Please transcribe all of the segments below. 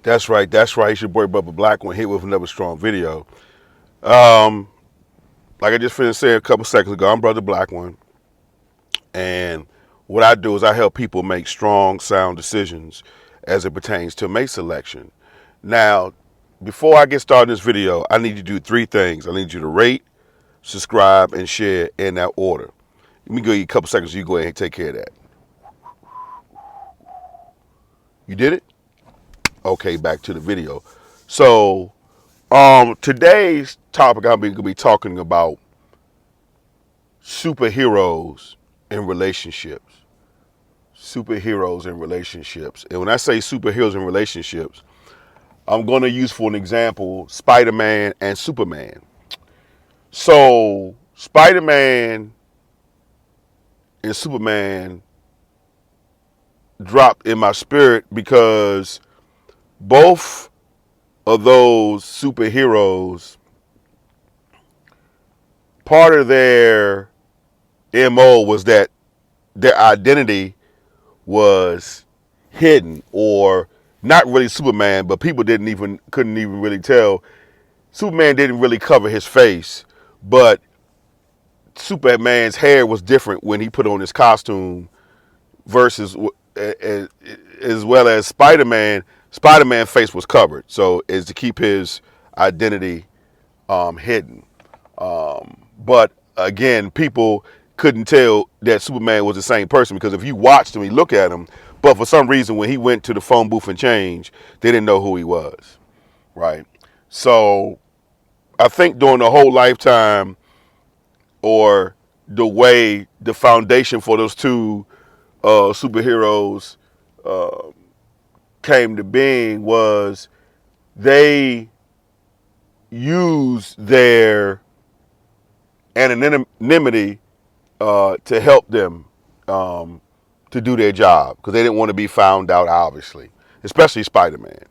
That's right. That's right. It's your boy Bubba Black One here with another strong video. Um, like I just finished saying a couple seconds ago, I'm Brother Black One, and what I do is I help people make strong, sound decisions as it pertains to mate selection. Now, before I get started in this video, I need you to do three things. I need you to rate, subscribe, and share in that order. Let me give you a couple seconds. You go ahead and take care of that. You did it? Okay, back to the video. So, today's topic I'm going to be talking about superheroes in relationships. Superheroes in relationships. And when I say superheroes in relationships, I'm going to use for an example Spider-Man and Superman. So, Spider-Man and Superman dropped in my spirit because both of those superheroes, part of their MO was that their identity was hidden, or not really Superman, but people couldn't even really tell. Superman didn't really cover his face, but Superman's hair was different when he put on his costume versus as well as Spider-Man. Spider-Man's face was covered, so is to keep his identity hidden. But again, people couldn't tell that Superman was the same person because if you watched him, you look at him, but for some reason when he went to the phone booth and changed, they didn't know who he was, right? So I think during the whole lifetime, or the way the foundation for those two superheroes uh, came to being was they used their anonymity to help them to do their job because they didn't want to be found out, obviously, especially Spider-Man.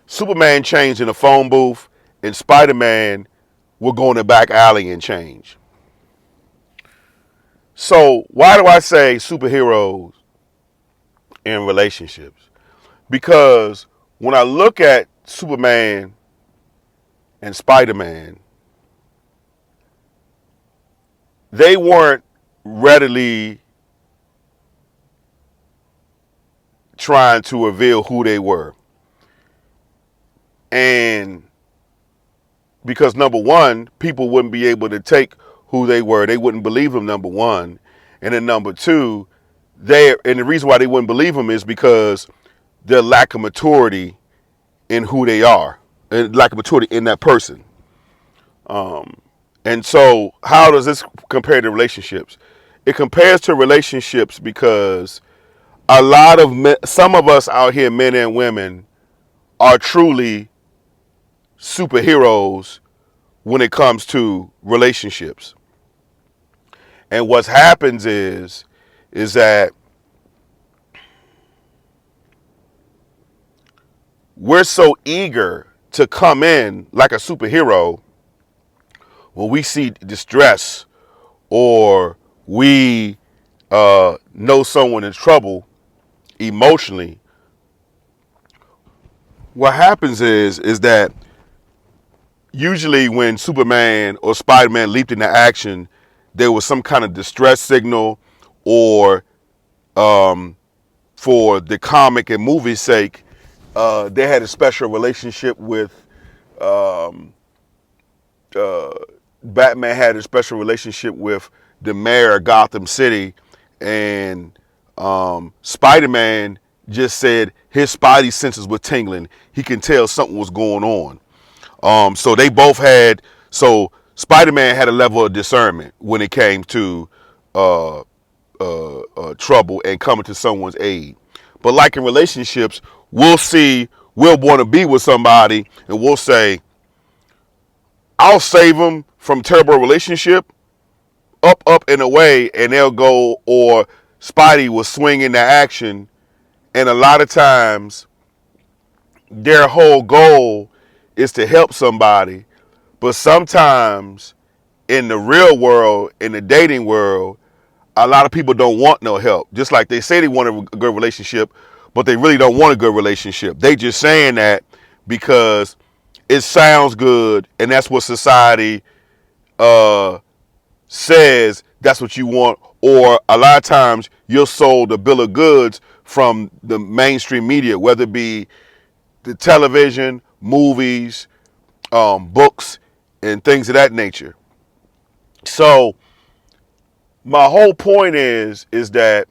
Superman changed in a phone booth, and Spider-Man will go in the back alley and change. So why do I say superheroes in relationships? Because when I look at Superman and Spider-Man, they weren't readily trying to reveal who they were. And because number one, people wouldn't be able to take who they were. They wouldn't believe them, number one. And then number two, and the reason why they wouldn't believe them is because their lack of maturity in who they are, and lack of maturity in that person. And so how does this compare to relationships? It compares to relationships because some of us out here, men and women, are truly superheroes when it comes to relationships. And what happens is that we're so eager to come in like a superhero when we see distress or we know someone in trouble emotionally. What happens is that usually when Superman or Spider-Man leaped into action, there was some kind of distress signal, or for the comic and movie's sake, they had a special relationship with Batman had a special relationship with the mayor of Gotham City, and Spider-Man just said his spidey senses were tingling. He can tell something was going on. So they both had. So Spider-Man had a level of discernment when it came to trouble and coming to someone's aid. But like in relationships, we'll want to be with somebody, and we'll say, I'll save them from terrible relationship, up and away, and they'll go, or Spidey will swing into action. And a lot of times their whole goal is to help somebody. But sometimes in the real world, in the dating world, a lot of people don't want no help. Just like they say they want a good relationship, but they really don't want a good relationship. They just saying that because it sounds good and that's what society uh, says that's what you want, or a lot of times you're sold a bill of goods from the mainstream media, whether it be the television, movies, books, and things of that nature. So my whole point is that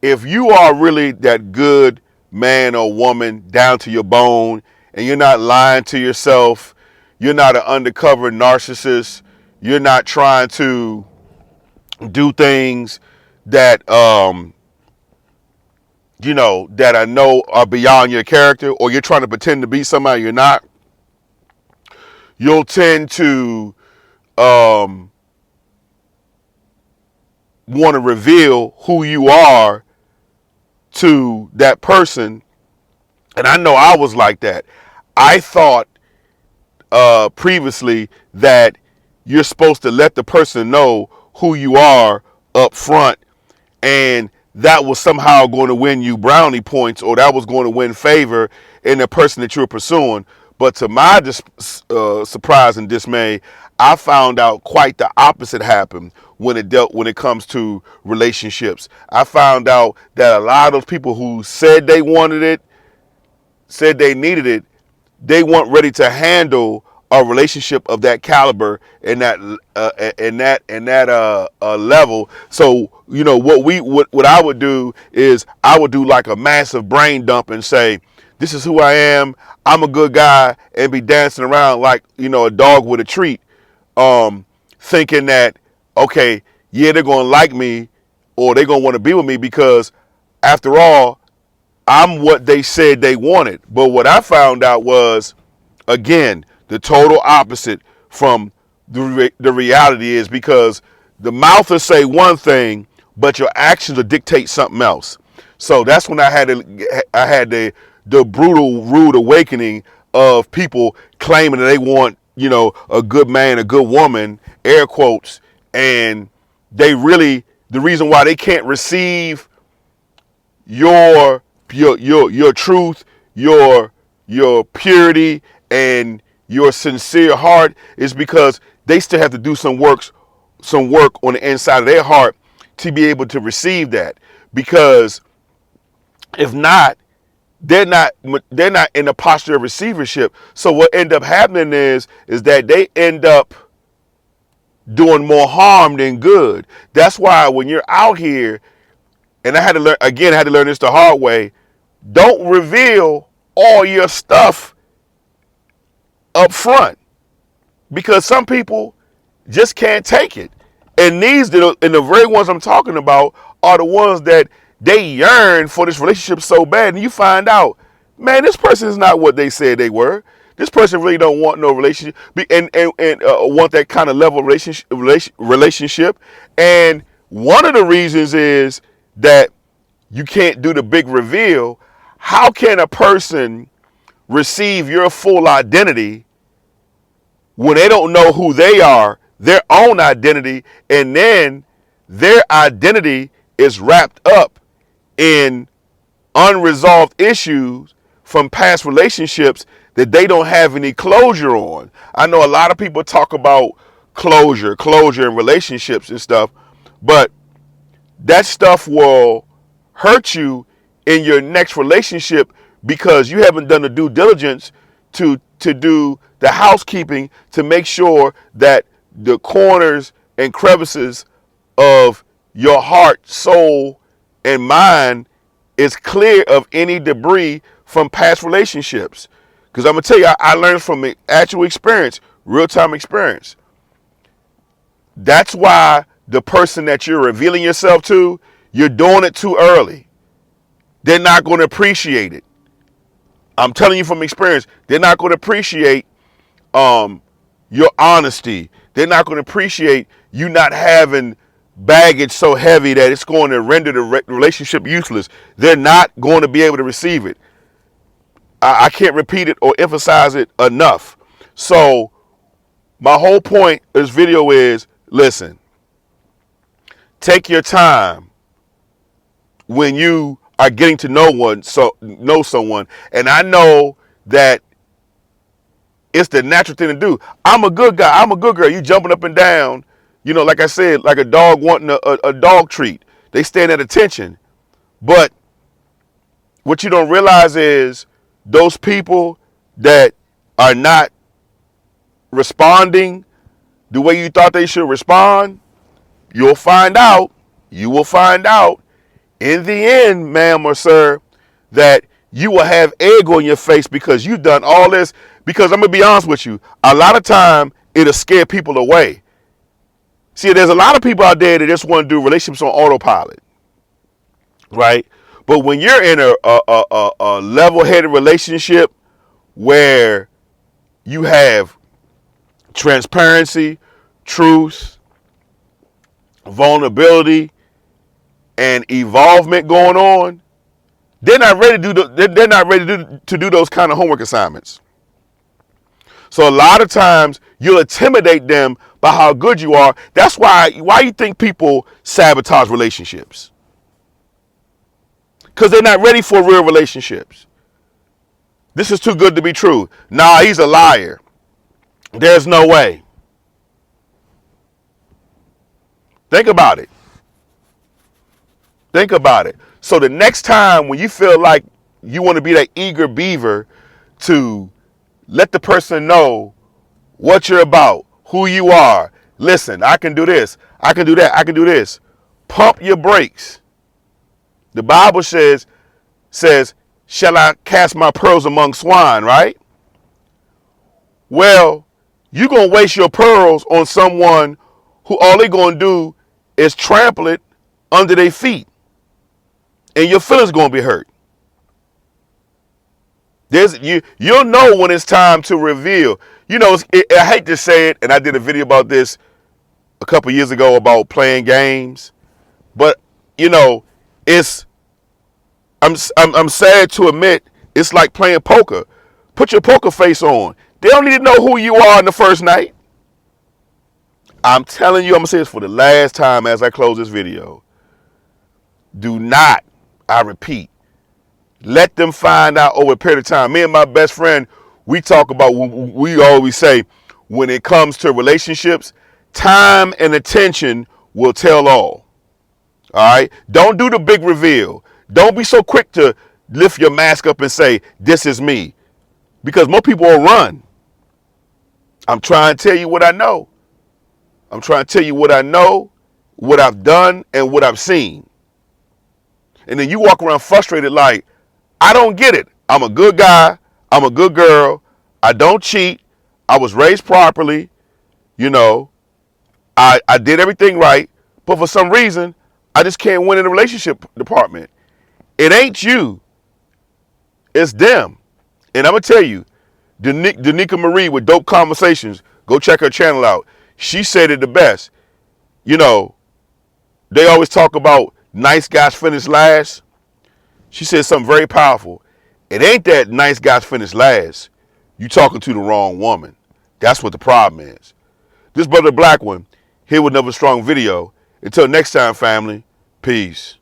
if you are really that good man or woman down to your bone and you're not lying to yourself, you're not an undercover narcissist, you're not trying to do things that that I know are beyond your character, or you're trying to pretend to be somebody you're not, you'll tend to want to reveal who you are to that person. And I know I was like that. I thought previously that you're supposed to let the person know who you are up front, and that was somehow going to win you brownie points, or that was going to win favor in the person that you're pursuing. But to my surprise and dismay, I found out quite the opposite happened when it comes to relationships. I found out that a lot of those people who said they wanted it, said they needed it, they weren't ready to handle a relationship of that caliber and that level. So what I would do is I would do like a massive brain dump and say, this is who I am. I'm a good guy, and be dancing around like a dog with a treat, thinking that okay, yeah, they're gonna like me or they're gonna want to be with me because after all, I'm what they said they wanted. But what I found out was, again, the total opposite from the reality is, because the mouth will say one thing, but your actions will dictate something else. So that's when I had the brutal, rude awakening of people claiming that they want, a good man, a good woman, air quotes, and the reason why they can't receive your truth, your purity, and your sincere heart is because they still have to do some work on the inside of their heart to be able to receive that. Because if not, they're not in a posture of receivership. So what end up happening is that they end up doing more harm than good. That's why when you're out here, and I had to learn this the hard way, don't reveal all your stuff up front, because some people just can't take it. And the very ones I'm talking about are the ones that they yearn for this relationship so bad, and you find out, man, this person is not what they said they were. This person really don't want no relationship, and want that kind of level of relationship. And one of the reasons is that you can't do the big reveal. How can a person receive your full identity when they don't know who they are, their own identity, and then their identity is wrapped up in unresolved issues from past relationships that they don't have any closure on? I know a lot of people talk about closure in relationships and stuff, but that stuff will hurt you in your next relationship because you haven't done the due diligence to do the housekeeping to make sure that the corners and crevices of your heart, soul, and mind is clear of any debris from past relationships. Because I'm going to tell you, I learned from actual experience, real-time experience. That's why the person that you're revealing yourself to, you're doing it too early. They're not going to appreciate it. I'm telling you from experience, they're not going to appreciate your honesty. They're not going to appreciate you not having baggage so heavy that it's going to render the relationship useless. They're not going to be able to receive it. I can't repeat it or emphasize it enough. So my whole point of this video is, listen, take your time when you are getting to know someone, and I know that it's the natural thing to do. I'm a good guy. I'm a good girl. You jumping up and down, like I said, like a dog wanting a dog treat. They stand at attention. But what you don't realize is those people that are not responding the way you thought they should respond, you'll find out, you will find out in the end, ma'am or sir, that you will have egg on your face because you've done all this. Because I'm going to be honest with you, a lot of time it'll scare people away. See, there's a lot of people out there that just want to do relationships on autopilot, right? But when you're in a level-headed relationship where you have transparency, truth, vulnerability, and evolvement going on, they're not ready to do those kind of homework assignments. So a lot of times you'll intimidate them by how good you are. That's why you think people sabotage relationships. Because they're not ready for real relationships. This is too good to be true. Nah, he's a liar. There's no way. Think about it. Think about it. So the next time when you feel like you want to be that eager beaver to let the person know what you're about, who you are. Listen, I can do this. I can do that. I can do this. Pump your brakes. The Bible says, shall I cast my pearls among swine, right? Well, you're going to waste your pearls on someone who all they're going to do is trample it under their feet. And your feelings going to be hurt. You'll know when it's time to reveal. I hate to say it, and I did a video about this a couple years ago about playing games, but I'm sad to admit it's like playing poker. Put your poker face on. They don't need to know who you are in the first night. I'm telling you, I'm gonna say this for the last time as I close this video. Do not, I repeat, let them find out over a period of time. Me and my best friend, we talk about, we always say, when it comes to relationships, time and attention will tell all. All right? Don't do the big reveal. Don't be so quick to lift your mask up and say, this is me. Because most people will run. I'm trying to tell you what I know. I'm trying to tell you what I know, what I've done, and what I've seen. And then you walk around frustrated like, I don't get it. I'm a good guy. I'm a good girl. I don't cheat. I was raised properly. I did everything right. But for some reason, I just can't win in the relationship department. It ain't you. It's them. And I'm going to tell you, Danica Marie with Dope Conversations, go check her channel out. She said it the best. They always talk about nice guys finish last. She said something very powerful. It ain't that nice guys finish last. You talking to the wrong woman. That's what the problem is. This brother Black One, here with another strong video. Until next time, family, peace.